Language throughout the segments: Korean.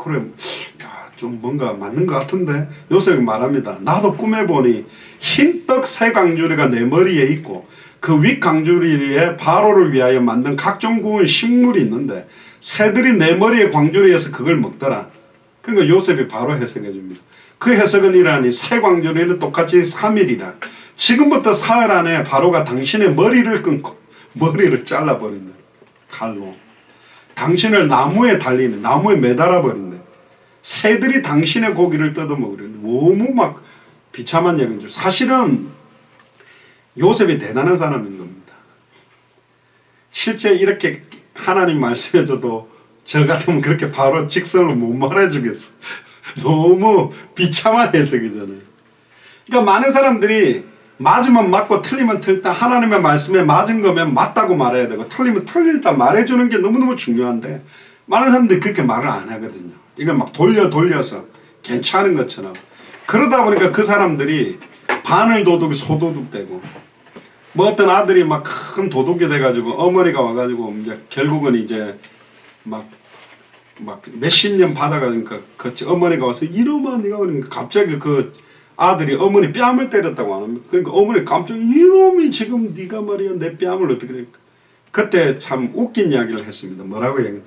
그래, 야, 좀 뭔가 맞는 것 같은데. 요셉이 말합니다. 나도 꿈에 보니 흰떡 새 강주리가 내 머리에 있고 그 윗 강주리에 바로를 위하여 만든 각종 구운 식물이 있는데 새들이 내 머리에 광주리에서 그걸 먹더라. 그러니까 요셉이 바로 해석해 줍니다. 그 해석은 이러하니 새 광주리는 똑같이 3일이라. 지금부터 사흘 안에 바로가 당신의 머리를 끊고 머리를 잘라버린다. 칼로. 당신을 나무에 달리는, 나무에 매달아 버린다. 새들이 당신의 고기를 뜯어먹으려는. 너무 막 비참한 얘기죠. 사실은 요셉이 대단한 사람인 겁니다. 실제 이렇게 하나님 말씀해줘도 저 같으면 그렇게 바로 직설로 못 말해주겠어. 너무 비참한 해석이잖아요. 그러니까 많은 사람들이 맞으면 맞고 틀리면 틀리다, 하나님의 말씀에 맞은 거면 맞다고 말해야 되고 틀리면 틀리다 말해주는 게 너무너무 중요한데 많은 사람들이 그렇게 말을 안 하거든요. 이걸 막 돌려서 괜찮은 것처럼. 그러다 보니까 그 사람들이 바늘 도둑이 소도둑 되고 뭐 어떤 아들이 막 큰 도둑이 돼가지고 어머니가 와가지고 이제 결국은 이제 막 몇십 년 받아가니까 그 어머니가 와서 이놈아 네가 그러니까 갑자기 그 아들이 어머니 뺨을 때렸다고 합니다. 그러니까 어머니 깜짝 이놈이 지금 네가 말이야 내 뺨을 어떻게 그래. 그때 참 웃긴 이야기를 했습니다. 뭐라고 얘기해?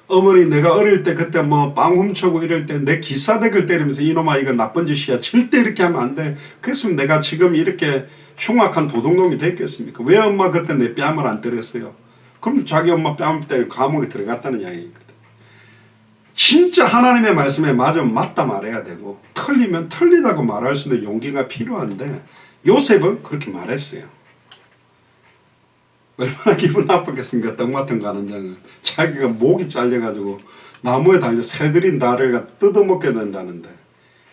어머니 내가 어릴 때 그때 뭐 빵 훔쳐고 이럴 때 내 기사댁을 때리면서 이놈아 이거 나쁜 짓이야 절대 이렇게 하면 안 돼. 그랬으면 내가 지금 이렇게 흉악한 도둑놈이 됐겠습니까? 왜 엄마 그때 내 뺨을 안 때렸어요? 그럼 자기 엄마 뺨을 때리고 감옥에 들어갔다는 이야기거든. 진짜 하나님의 말씀에 맞으면 맞다 말해야 되고 틀리면 틀리다고 말할 수 있는 용기가 필요한데 요셉은 그렇게 말했어요. 얼마나 기분 나빴겠습니까? 떡 맡은 가는장은 자기가 목이 잘려가지고 나무에 달려 새들이 나를 뜯어먹게 된다는데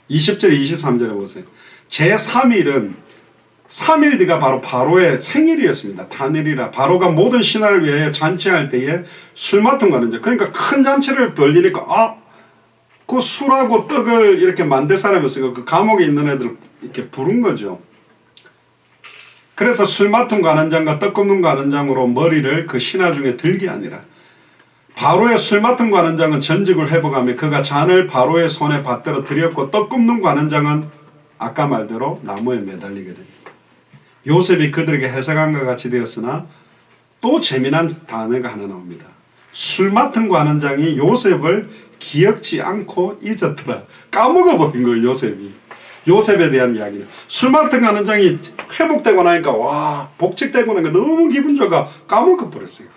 20절 23절에 보세요. 제3일은 3일 뒤가 바로 바로의 생일이었습니다. 단일이라 바로가 모든 신하를 위하여 잔치할 때에 술 맡은 거는 그러니까 큰 잔치를 벌리니까 그 술하고 떡을 이렇게 만들 사람이 없으니까 그 감옥에 있는 애들 이렇게 부른 거죠. 그래서 술 맡은 관원장과 떡 굽는 관원장으로 머리를 그 신하 중에 들게 하니라. 바로의 술 맡은 관원장은 전직을 회복하며 그가 잔을 바로의 손에 받들어 드렸고 떡 굽는 관원장은 아까 말대로 나무에 매달리게 됩니다. 요셉이 그들에게 해석한 것 같이 되었으나 또 재미난 단어가 하나 나옵니다. 술 맡은 관원장이 요셉을 기억지 않고 잊었더라. 까먹어버린 거예요. 요셉에 대한 이야기는. 술 맡은 관원장이 회복되고 나니까 와 복직되고 나니까 너무 기분 좋아 까먹어버렸어요.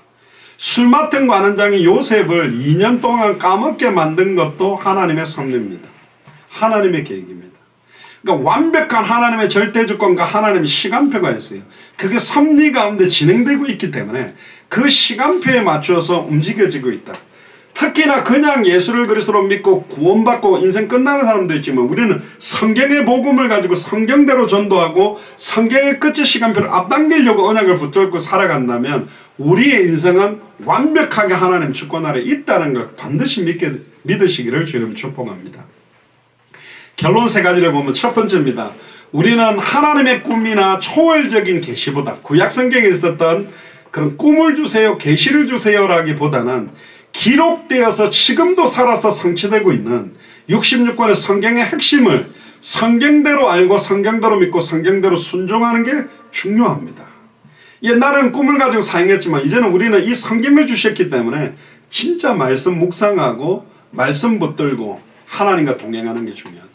술 맡은 관원장이 요셉을 2년 동안 까먹게 만든 것도 하나님의 섭리입니다. 하나님의 계획입니다. 그러니까 완벽한 하나님의 절대주권과 하나님의 시간표가 있어요. 그게 섭리 가운데 진행되고 있기 때문에 그 시간표에 맞춰서 움직여지고 있다. 특히나 그냥 예수를 그리스도로 믿고 구원받고 인생 끝나는 사람도 있지만 우리는 성경의 복음을 가지고 성경대로 전도하고 성경의 끝의 시간표를 앞당기려고 언약을 붙들고 살아간다면 우리의 인생은 완벽하게 하나님 주권 아래 있다는 걸 반드시 믿으시기를 주님 축복합니다. 결론 세 가지를 보면 첫 번째입니다. 우리는 하나님의 꿈이나 초월적인 계시보다 구약성경에 있었던 그런 꿈을 주세요, 계시를 주세요라기보다는 기록되어서 지금도 살아서 성취되고 있는 66권의 성경의 핵심을 성경대로 알고 성경대로 믿고 성경대로 순종하는 게 중요합니다. 옛날에는 꿈을 가지고 사용했지만 이제는 우리는 이 성경을 주셨기 때문에 진짜 말씀 묵상하고 말씀 붙들고 하나님과 동행하는 게 중요하다.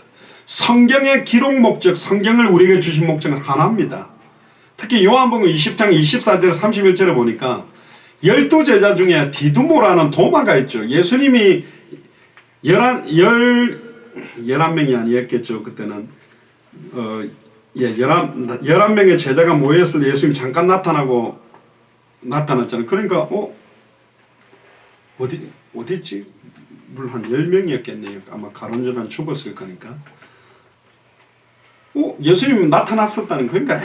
성경의 기록 목적, 성경을 우리에게 주신 목적은 하나입니다. 특히 요한복음 20장 24절 31절에 보니까 12제자 중에 디두모라는 도마가 있죠. 예수님이 11명이 아니었겠죠. 그때는 11명의 제자가 모였을 때 예수님이 잠깐 나타났잖아요. 그러니까 어디 있지? 물론 한 10명이었겠네요. 아마 가론저론 죽었을 거니까. 예수님이 나타났었다는 거니까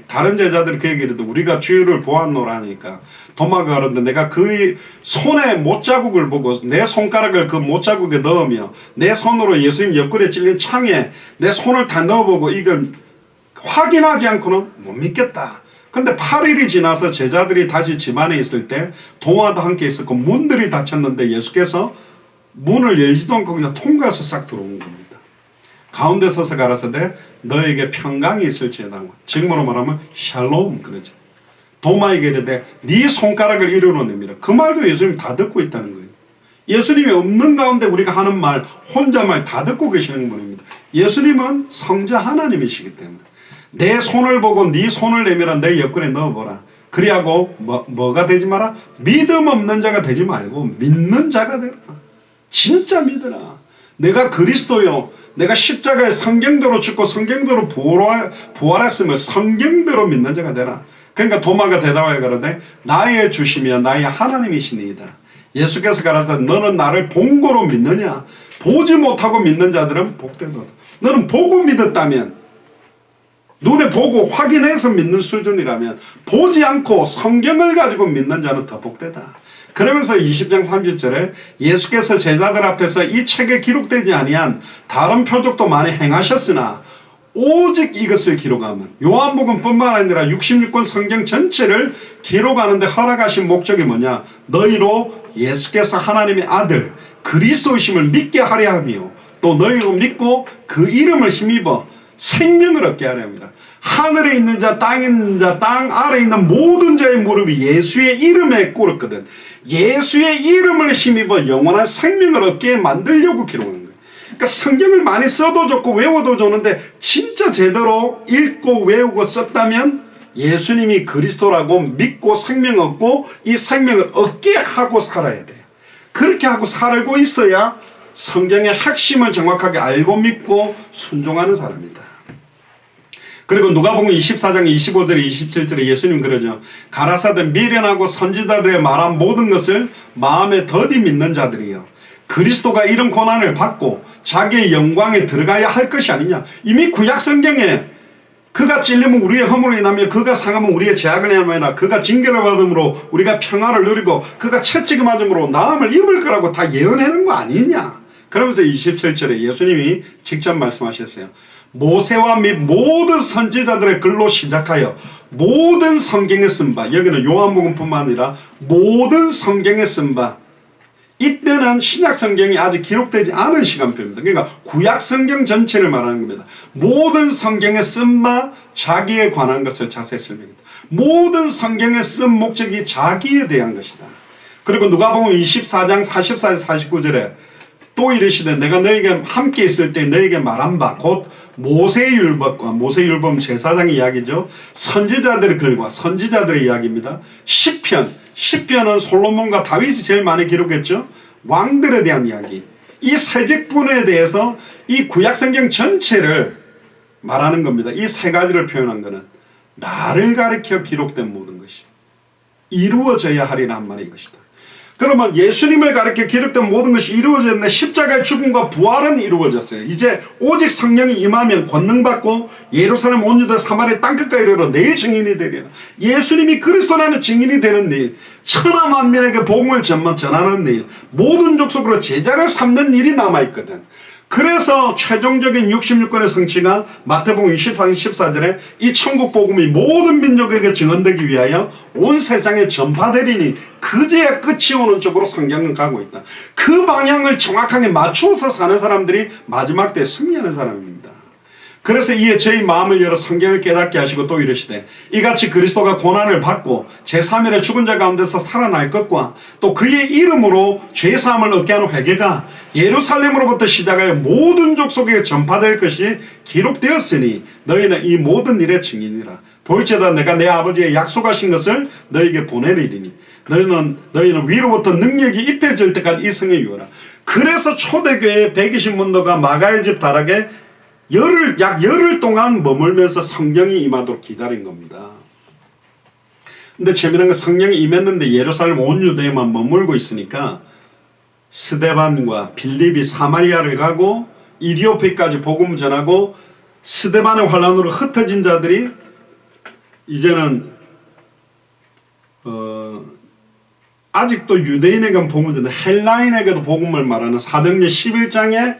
다른 제자들이 그 얘기를 해도 우리가 주를 보았노라 하니까 도마가 그러는데 내가 그 손에 못자국을 보고 내 손가락을 그 못자국에 넣으며 내 손으로 예수님 옆구리에 찔린 창에 내 손을 다 넣어보고 이걸 확인하지 않고는 못 믿겠다. 근데 8일이 지나서 제자들이 다시 집안에 있을 때 동화도 함께 있었고 문들이 닫혔는데 예수께서 문을 열지도 않고 그냥 통과해서 싹 들어온 겁니다. 가운데 서서 가라사대 너에게 평강이 있을지어다. 지금으로 말하면 샬롬 그러죠. 도마에게 이르되 네 손가락을 이루는 의미라. 그 말도 예수님 다 듣고 있다는 거예요. 예수님이 없는 가운데 우리가 하는 말, 혼자 말 다 듣고 계시는 분입니다. 예수님은 성자 하나님이시기 때문에 내 손을 보고 네 손을 내밀어 내 옆구리에 넣어보라. 그리하고 뭐가 되지 마라? 믿음 없는 자가 되지 말고 믿는 자가 되라. 진짜 믿으라. 내가 그리스도요. 내가 십자가에 성경대로 죽고 성경대로 부활했음을 성경대로 믿는 자가 되라. 그러니까 도마가 대답하여 가로되 나의 주시며 나의 하나님이시니이다. 예수께서 가라사대 너는 나를 본 거로 믿느냐? 보지 못하고 믿는 자들은 복되도다. 너는 보고 믿었다면, 눈에 보고 확인해서 믿는 수준이라면, 보지 않고 성경을 가지고 믿는 자는 더 복되다. 그러면서 20장 30절에 예수께서 제자들 앞에서 이 책에 기록되지 아니한 다른 표적도 많이 행하셨으나 오직 이것을 기록하면, 요한복음뿐만 아니라 66권 성경 전체를 기록하는데 허락하신 목적이 뭐냐? 너희로 예수께서 하나님의 아들 그리스도이심을 믿게 하려 하며 또 너희로 믿고 그 이름을 힘입어 생명을 얻게 하려 합니다. 하늘에 있는 자, 땅에 있는 자, 땅 아래에 있는 모든 자의 무릎이 예수의 이름에 꿇었거든. 예수의 이름을 힘입어 영원한 생명을 얻게 만들려고 기록하는 거예요. 그러니까 성경을 많이 써도 좋고 외워도 좋은데 진짜 제대로 읽고 외우고 썼다면 예수님이 그리스도라고 믿고 생명 얻고 이 생명을 얻게 하고 살아야 돼요. 그렇게 하고 살고 있어야 성경의 핵심을 정확하게 알고 믿고 순종하는 사람이다. 그리고 누가복음 24장 25절에 27절에 예수님 그러죠. 가라사대 미련하고 선지자들의 말한 모든 것을 마음에 더디 믿는 자들이요. 그리스도가 이런 고난을 받고 자기의 영광에 들어가야 할 것이 아니냐. 이미 구약 성경에 그가 찔리면 우리의 허물로 인하며 그가 상하면 우리의 죄악을 인하며 그가 징계를 받음으로 우리가 평화를 누리고 그가 채찍을 맞음으로 나음을 입을 거라고 다 예언하는 거 아니냐. 그러면서 27절에 예수님이 직접 말씀하셨어요. 모세와 및 모든 선지자들의 글로 시작하여 모든 성경에 쓴 바, 여기는 요한복음뿐만 아니라 모든 성경에 쓴 바, 이때는 신약 성경이 아직 기록되지 않은 시간표입니다. 그러니까 구약 성경 전체를 말하는 겁니다. 모든 성경에 쓴 바 자기에 관한 것을 자세히 설명합니다. 모든 성경에 쓴 목적이 자기에 대한 것이다. 그리고 누가복음 24장 44절 49절에 또 이르시되 내가 너에게 함께 있을 때 너에게 말한 바 곧 모세의 율법과 모세의 율법은 제사장의 이야기죠. 선지자들의 글과 선지자들의 이야기입니다. 시편은 솔로몬과 다윗이 제일 많이 기록했죠. 왕들에 대한 이야기. 이 세 직분에 대해서 이 구약성경 전체를 말하는 겁니다. 이 세 가지를 표현한 것은 나를 가리켜 기록된 모든 것이 이루어져야 하리라 한 말이 이것이다. 그러면 예수님을 가리켜 기록된 모든 것이 이루어졌는데 십자가의 죽음과 부활은 이루어졌어요. 이제 오직 성령이 임하면 권능받고 예루살렘 온 유다 사마리아 땅끝까지 이르러 내 증인이 되리라. 예수님이 그리스도라는 증인이 되는 일, 천하 만민에게 복음을 전하는 일, 모든 족속으로 제자를 삼는 일이 남아있거든. 그래서 최종적인 66권의 성취가 마태복음 24장 14절에 이 천국 복음이 모든 민족에게 증언되기 위하여 온 세상에 전파되리니 그제야 끝이 오는 쪽으로 성경은 가고 있다. 그 방향을 정확하게 맞추어서 사는 사람들이 마지막 때 승리하는 사람입니다. 그래서 이에 저희 마음을 열어 성경을 깨닫게 하시고 또 이르시되 이같이 그리스도가 고난을 받고 제3일에 죽은 자 가운데서 살아날 것과 또 그의 이름으로 죄사함을 얻게 하는 회개가 예루살렘으로부터 시작하여 모든 족속에게 전파될 것이 기록되었으니 너희는 이 모든 일의 증인이라. 볼지어다 내가 내 아버지의 약속하신 것을 너희에게 보내리니 너희는 위로부터 능력이 입혀질 때까지 이 성에 유하라. 그래서 초대교회 120문도가 마가의 집 다락에 약 열흘 동안 머물면서 성령이 임하도록 기다린 겁니다. 근데 재미난 건 성령이 임했는데 예루살렘 온 유대에만 머물고 있으니까 스데반과 빌립이 사마리아를 가고 이디오피까지 복음을 전하고 스데반의 환란으로 흩어진 자들이 이제는 아직도 유대인에게는 복음을 전하는 헬라인에게도 복음을 말하는 사도행전 11장에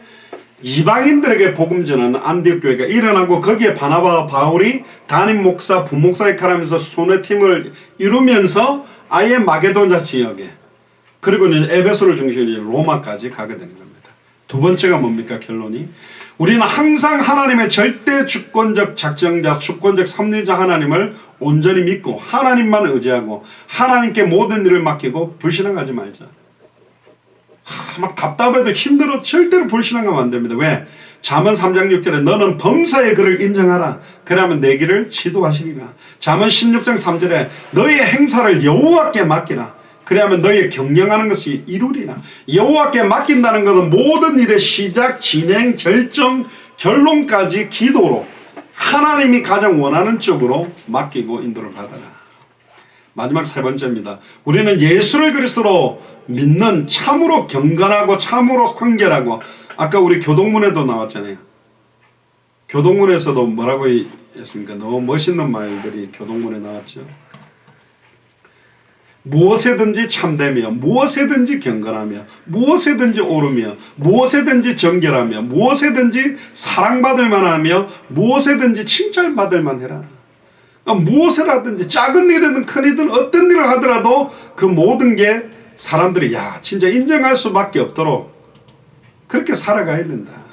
이방인들에게 복음 전하는 안디옥 교회가 일어나고 거기에 바나바와 바울이 담임 목사, 부목사 역할하면서 소뇌팀을 이루면서 아예 마게도냐 지역에 그리고는 에베소를 중심으로 로마까지 가게 되는 겁니다. 두 번째가 뭡니까? 결론이 우리는 항상 하나님의 절대 주권적 작정자, 주권적 섭리자 하나님을 온전히 믿고 하나님만 의지하고 하나님께 모든 일을 맡기고 불신앙하지 말자. 막 답답해도 힘들어 절대로 불신앙하면 안 됩니다. 왜? 잠언 3장 6절에 너는 범사의 그를 인정하라. 그러면 내 길을 지도하시리라. 잠언 16장 3절에 너의 행사를 여호와께 맡기라. 그러면 너의 경영하는 것이 이루리라. 여호와께 맡긴다는 것은 모든 일의 시작, 진행, 결정, 결론까지 기도로 하나님이 가장 원하는 쪽으로 맡기고 인도를 받아라. 마지막 세 번째입니다. 우리는 예수를 그리스도로 믿는 참으로 경건하고 참으로 성결하고 아까 우리 교동문에도 나왔잖아요. 교동문에서도 뭐라고 했습니까? 너무 멋있는 말들이 교동문에 나왔죠. 무엇에든지 참되며 무엇에든지 경건하며 무엇에든지 옳으며 무엇에든지 정결하며 무엇에든지 사랑받을 만하며 무엇에든지 칭찬받을 만해라. 무엇을 하든지 작은 일이든 큰 일이든 어떤 일을 하더라도 그 모든 게 사람들이 야 진짜 인정할 수밖에 없도록 그렇게 살아가야 된다.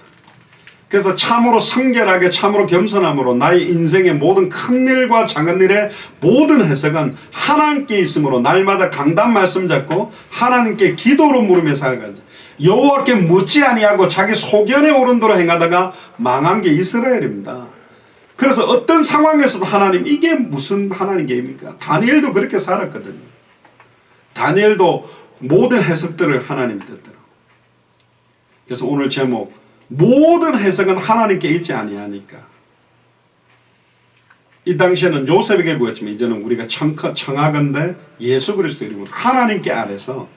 그래서 참으로 성결하게 참으로 겸손함으로 나의 인생의 모든 큰 일과 작은 일의 모든 해석은 하나님께 있으므로 날마다 강단 말씀 잡고 하나님께 기도로 물으며 살아가자. 여호와께 묻지 아니하고 자기 소견에 오른 대로 행하다가 망한 게 이스라엘입니다. 그래서 어떤 상황에서도 하나님 이게 무슨 하나님 계획입니까? 다니엘도 그렇게 살았거든요. 다니엘도 모든 해석들을 하나님 뜻대로. 그래서 오늘 제목 모든 해석은 하나님께 있지 아니하니까. 이 당시에는 요셉에게 구했지만 이제는 우리가 청하건대 예수 그리스도 이름으로 하나님께 아래서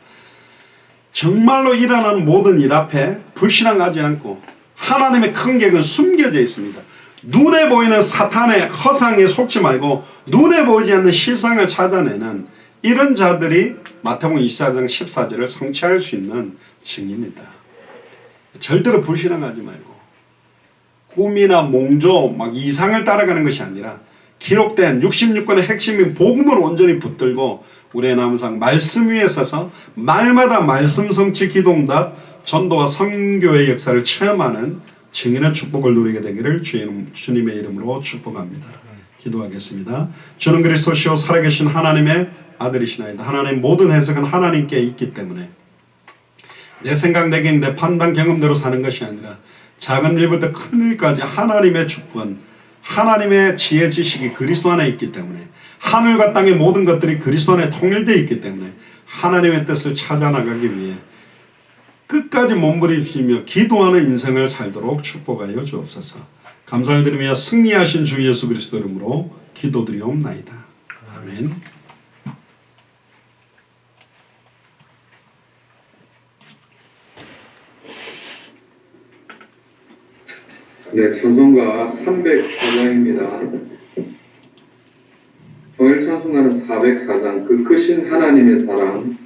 정말로 일어나는 모든 일 앞에 불신앙하지 않고 하나님의 큰 계획은 숨겨져 있습니다. 눈에 보이는 사탄의 허상에 속지 말고 눈에 보이지 않는 실상을 찾아내는 이런 자들이 마태복음 24장 14절을 성취할 수 있는 증인이다. 절대로 불신앙하지 말고 꿈이나 몽조 막 이상을 따라가는 것이 아니라 기록된 66권의 핵심인 복음을 온전히 붙들고 우리의 남상 말씀 위에 서서 말마다 말씀 성취 기도응답 전도와 선교의 역사를 체험하는 증인의 축복을 누리게 되기를 주님의 이름으로 축복합니다. 기도하겠습니다. 주는 그리스도시요 살아계신 하나님의 아들이시나이다. 하나님 모든 해석은 하나님께 있기 때문에 내 생각, 내 경험, 내 판단, 경험대로 사는 것이 아니라 작은 일부터 큰 일까지 하나님의 주권, 하나님의 지혜, 지식이 그리스도 안에 있기 때문에 하늘과 땅의 모든 것들이 그리스도 안에 통일되어 있기 때문에 하나님의 뜻을 찾아나가기 위해 끝까지 몸부림치며 기도하는 인생을 살도록 축복하여 주옵소서. 감사를 드리며 승리하신 주 예수 그리스도 이름으로 기도드리옵나이다. 아멘. 네, 찬송가 304장입니다. 통일 찬송가는 404장 그 크신 하나님의 사랑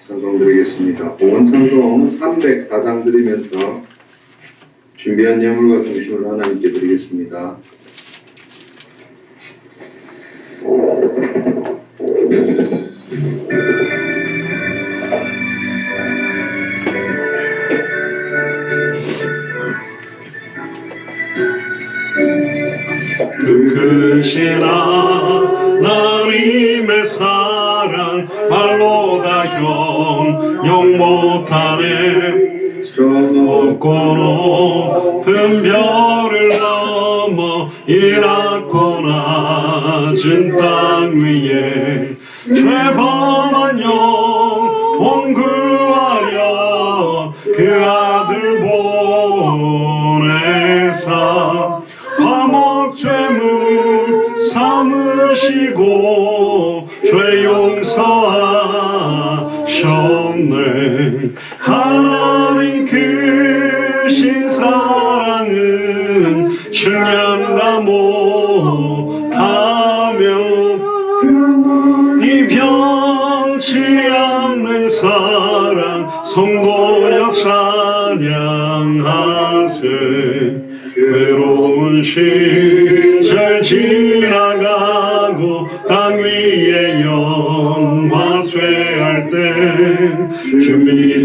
찬송 드리겠습니다. 봉헌 찬송 304장 드리면서 준비한 예물과 동심을 하나님께 드리겠습니다. 크신 하나님의 사랑 말로 다 형용 못하네. 높고 높은 별을 넘어 이 낮고 낮은 땅 위에 죄범한 영혼 구하려 그 아들 보내사 화목 죄물 삼으시고 죄 용서하셨네. 하나님 크신 사랑은 측량다 못하며 이 변치 않는 사랑 성도여 찬양하세. 외로운 시절 지나가고 땅 위에 영화 쇠할 때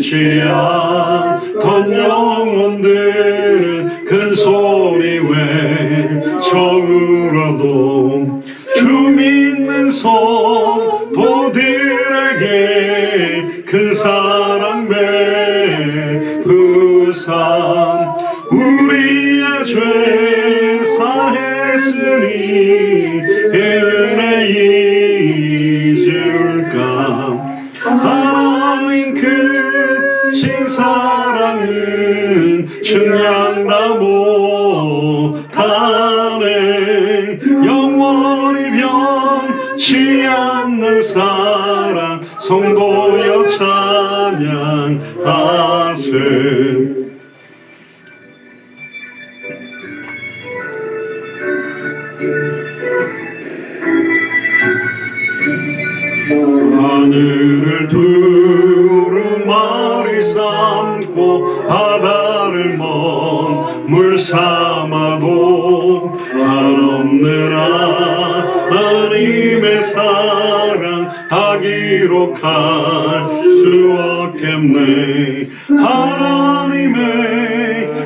잃지 않던 영혼들은 큰 소리 외쳐울어도 주 믿는 성도들에게 큰 사랑 베푸사 우리의 죄 사했으니 은혜 잊을까 하나님 크신 사랑은 측량다 못하네 영원히 변치 않는 사랑 성도여 찬양하세 하늘을 두루마리 삼고 바다를 먼 물 삼아도 한없는 하나님의 사랑 다 기록할 수 없겠네 하나님의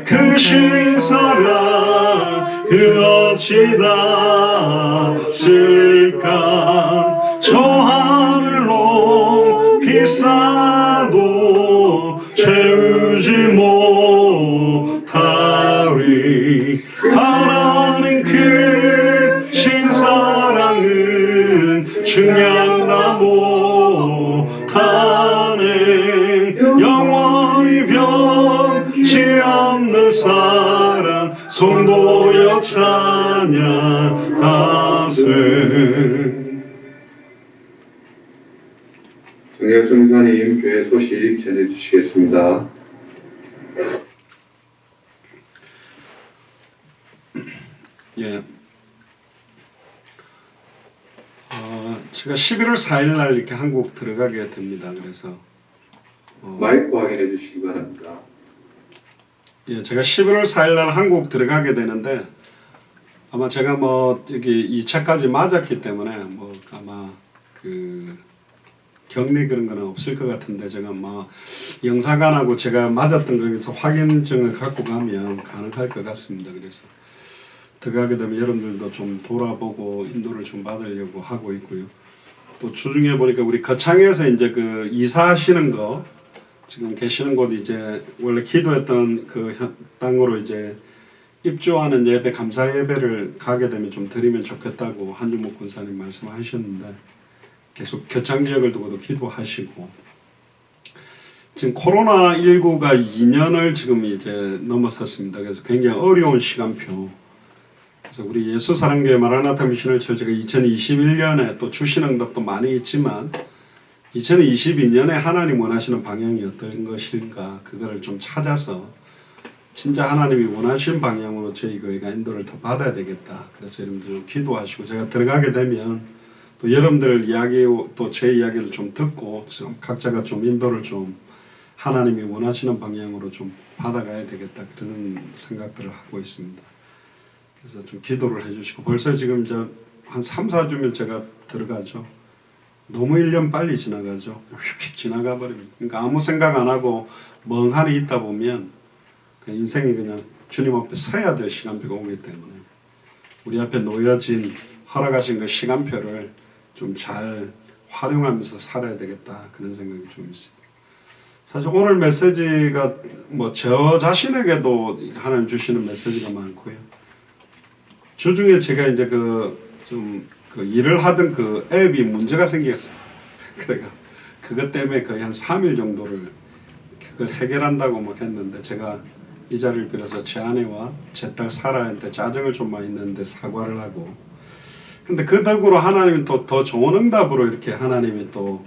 크신 사랑 그 어찌 다 쓸까 저 하늘로 비싸도 채우지 못하리 하나님 크신 사랑은 측량다 못하네 영원히 변치 않는 사랑 성도여 찬양하세 정약수 목사님 교회 소식 전해주시겠습니다. 예. 제가 11월 4일 날 이렇게 한국 들어가게 됩니다. 그래서 마이크 확인해 주시기 바랍니다. 예, 제가 11월 4일 날 한국 들어가게 되는데 아마 제가 뭐 여기 2차까지 맞았기 때문에 뭐 아마 그 격리 그런 거는 없을 것 같은데 제가 뭐 영사관하고 제가 맞았던 거에서 확인증을 갖고 가면 가능할 것 같습니다. 그래서 들어가게 되면 여러분들도 좀 돌아보고 인도를 좀 받으려고 하고 있고요. 또 주중에 보니까 우리 거창에서 이제 그 이사하시는 거 지금 계시는 곳 이제 원래 기도했던 그 땅으로 이제 입주하는 예배 감사 예배를 가게 되면 좀 드리면 좋겠다고 한주목 군사님 말씀하셨는데 계속 교창 지역을 두고도 기도하시고 지금 코로나19가 2년을 지금 이제 넘어섰습니다. 그래서 굉장히 어려운 시간표. 그래서 우리 예수사랑교회 마라나타 미셔널 처치가 2021년에 또 추신응답도 많이 있지만 2022년에 하나님 원하시는 방향이 어떤 것인가 그거를 좀 찾아서 진짜 하나님이 원하시는 방향으로 저희 교회가 인도를 더 받아야 되겠다. 그래서 여러분들 좀 기도하시고 제가 들어가게 되면 또 여러분들 이야기 또 제 이야기를 좀 듣고 좀 각자가 좀 인도를 좀 하나님이 원하시는 방향으로 좀 받아가야 되겠다 그런 생각들을 하고 있습니다. 그래서 좀 기도를 해주시고 벌써 지금 이제 한 3, 4주면 제가 들어가죠. 너무 1년 빨리 지나가죠. 휙휙 지나가 버립니다. 그러니까 아무 생각 안 하고 멍하니 있다 보면 인생이 그냥 주님 앞에 서야 될 시간표가 오기 때문에 우리 앞에 놓여진 허락하신 그 시간표를 좀 잘 활용하면서 살아야 되겠다 그런 생각이 좀 있습니다. 사실 오늘 메시지가 뭐 저 자신에게도 하나님 주시는 메시지가 많고요. 주중에 제가 이제 좀 일을 하던 그 앱이 문제가 생겼어요. 그러니까 그것 때문에 거의 한 3일 정도를 그걸 해결한다고 막 했는데 제가 이 자리를 빌어서 제 아내와 제 딸 사라한테 짜증을 좀 많이 냈는데 사과를 하고 근데 그 덕으로 하나님이 또 더 좋은 응답으로 이렇게 하나님이 또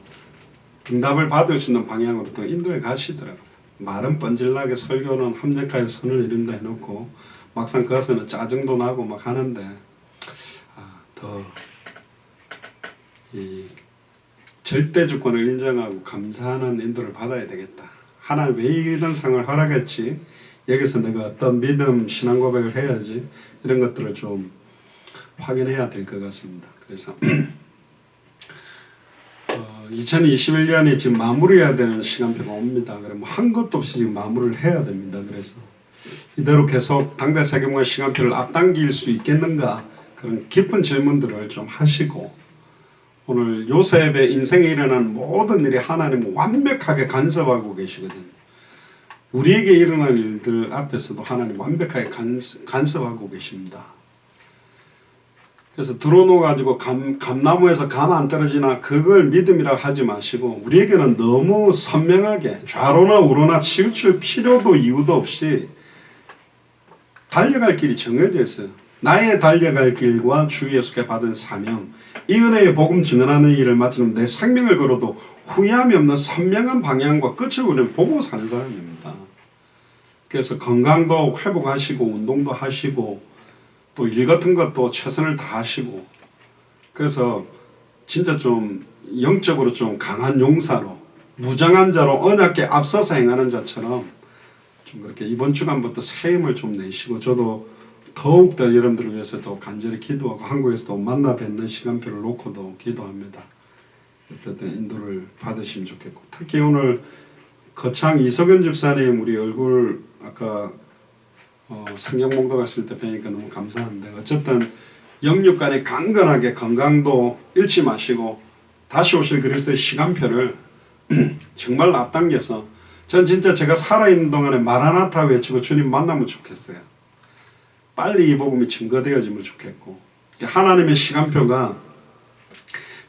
응답을 받을 수 있는 방향으로 또 인도에 가시더라고요. 말은 뻔질나게 설교는 함재카에 선을 이룬다 해놓고 막상 거기서는 짜증도 나고 막 하는데 더 이 절대 주권을 인정하고 감사하는 인도를 받아야 되겠다. 하나님 왜 이런 상을 허락했지? 여기서 내가 어떤 믿음 신앙 고백을 해야지 이런 것들을 좀 확인해야 될 것 같습니다. 그래서 2021년이 지금 마무리해야 되는 시간표가 옵니다. 그러면 한 것도 없이 지금 마무리를 해야 됩니다. 그래서 이대로 계속 당대 세계문화 시간표를 앞당길 수 있겠는가, 그런 깊은 질문들을 좀 하시고, 오늘 요셉의 인생에 일어난 모든 일이 하나님은 완벽하게 간섭하고 계시거든요. 우리에게 일어날 일들 앞에서도 하나님 완벽하게 간섭하고 계십니다. 그래서 들어놓아가지고 감나무에서 감 안 떨어지나 그걸 믿음이라 하지 마시고, 우리에게는 너무 선명하게 좌로나 우로나 치우칠 필요도 이유도 없이 달려갈 길이 정해져 있어요. 나의 달려갈 길과 주 예수께 받은 사명, 이 은혜의 복음 증언하는 일을 마치면 내 생명을 걸어도 후회함이 없는 선명한 방향과 끝을 우리는 보고 사는 사람입니다. 그래서 건강도 회복하시고 운동도 하시고 또 일 같은 것도 최선을 다하시고, 그래서 진짜 좀 영적으로 좀 강한 용사로, 무장한 자로 언약궤 앞서서 행하는 자처럼 좀 그렇게 이번 주간부터 새 힘을 좀 내시고, 저도 더욱더 여러분들을 위해서 더 간절히 기도하고 한국에서도 만나 뵙는 시간표를 놓고도 기도합니다. 어쨌든 인도를 받으시면 좋겠고, 특히 오늘 거창 이석연 집사님 우리 얼굴 아까 성경 봉독하실 때 뵈니까 너무 감사한데, 어쨌든 영육간에 강건하게 건강도 잃지 마시고 다시 오실 그리스도의 시간표를 정말 앞당겨서, 전 진짜 제가 살아있는 동안에 마라나타 외치고 주님 만나면 좋겠어요. 빨리 이 복음이 증거되어지면 좋겠고, 하나님의 시간표가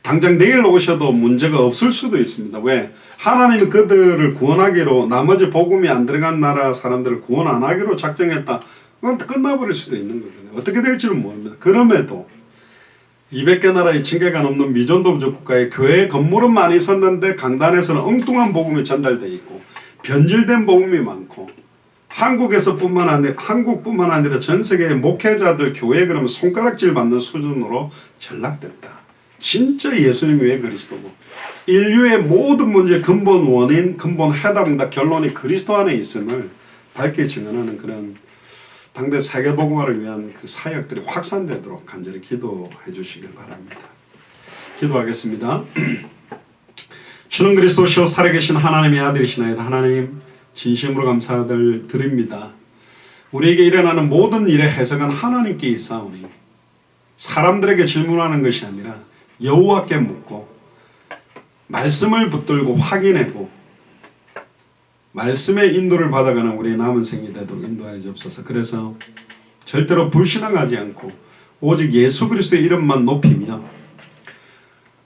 당장 내일 오셔도 문제가 없을 수도 있습니다. 왜? 하나님이 그들을 구원하기로, 나머지 복음이 안 들어간 나라 사람들을 구원 안 하기로 작정했다. 그건 끝나버릴 수도 있는 거거든요. 어떻게 될지는 모릅니다. 그럼에도 200개 나라 2,000개가 넘는 미존도 부족 국가에 교회 건물은 많이 있었는데 강단에서는 엉뚱한 복음이 전달되어 있고 변질된 복음이 많고, 한국뿐만 아니라 전 세계의 목회자들 교회 그러면 손가락질 받는 수준으로 전락됐다. 진짜 예수님이 왜 그리스도고, 인류의 모든 문제의 근본 원인, 근본 해답, 결론이 그리스도 안에 있음을 밝게 증언하는 그런 당대 세계복음화를 위한 그 사역들이 확산되도록 간절히 기도해 주시길 바랍니다. 기도하겠습니다. 주는 그리스도시요 살아계신 하나님의 아들이시나이다. 하나님, 진심으로 감사를 드립니다. 우리에게 일어나는 모든 일의 해석은 하나님께 있사오니 사람들에게 질문하는 것이 아니라 여호와께 묻고 말씀을 붙들고 확인하고 말씀의 인도를 받아가는 우리의 남은 생이 되도록 인도하여 주옵소서. 그래서 절대로 불신앙하지 않고 오직 예수 그리스도의 이름만 높이며,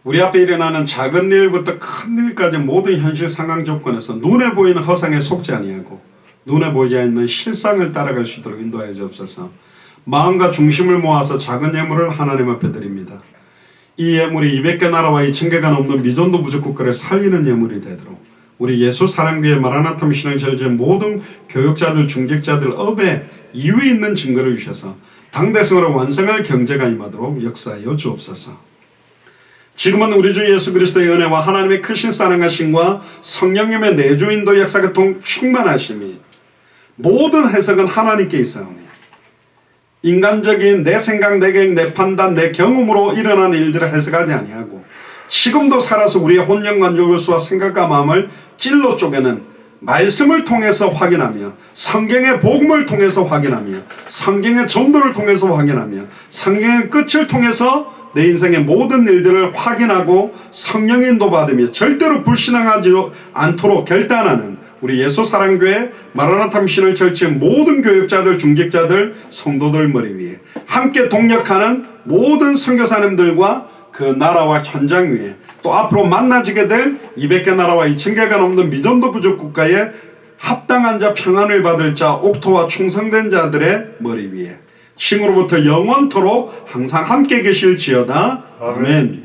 우리 앞에 일어나는 작은 일부터 큰 일까지 모든 현실 상황 조건에서 눈에 보이는 허상에 속지 아니하고 눈에 보이지 않는 실상을 따라갈 수 있도록 인도하여 주옵소서. 마음과 중심을 모아서 작은 예물을 하나님 앞에 드립니다. 이 예물이 200개 나라와 2,000개가 넘는 미존도 부족 국가를 살리는 예물이 되도록 우리 예수 사랑교회 마라나타 미션을 전제한 모든 교육자들, 중직자들, 업에 이유 있는 증거를 주셔서 당대성으로 완성할 경제가 임하도록 역사하여 주옵소서. 지금은 우리 주 예수 그리스도의 은혜와 하나님의 크신 사랑하심과 성령님의 내주인도 역사가 충만하심이 모든 해석은 하나님께 있사오니 인간적인 내 생각, 내 계획, 내 판단, 내 경험으로 일어나는 일들을 해석하지 아니하고 지금도 살아서 우리의 혼연관조교수와 생각과 마음을 찔러 쪼개는 말씀을 통해서 확인하며, 성경의 복음을 통해서 확인하며, 성경의 전도를 통해서 확인하며, 성경의 끝을 통해서 내 인생의 모든 일들을 확인하고 성령 인도받으며 절대로 불신앙하지 않도록 결단하는 우리 예수 사랑교회 마라나타 미션을 절치한 모든 교육자들, 중직자들, 성도들 머리 위에 함께 동력하는 모든 선교사님들과 그 나라와 현장 위에, 또 앞으로 만나지게 될 200개 나라와 2,000개가 넘는 미존도 부족 국가에 합당한 자, 평안을 받을 자, 옥토와 충성된 자들의 머리 위에 층으로부터 영원토록 항상 함께 계실지어다. 아멘.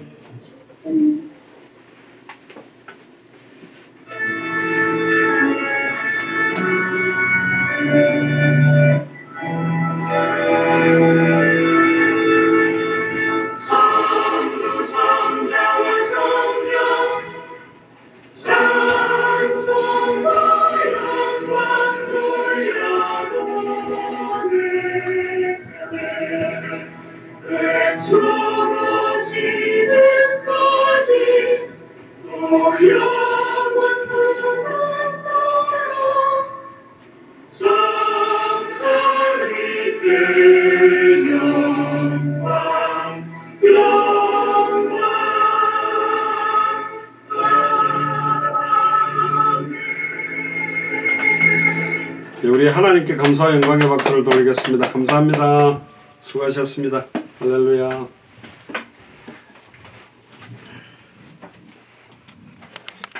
주로 지는 우리 하나님께 감사와 영광의 박수를 돌리겠습니다. 감사합니다. 수고하셨습니다. 할렐루야.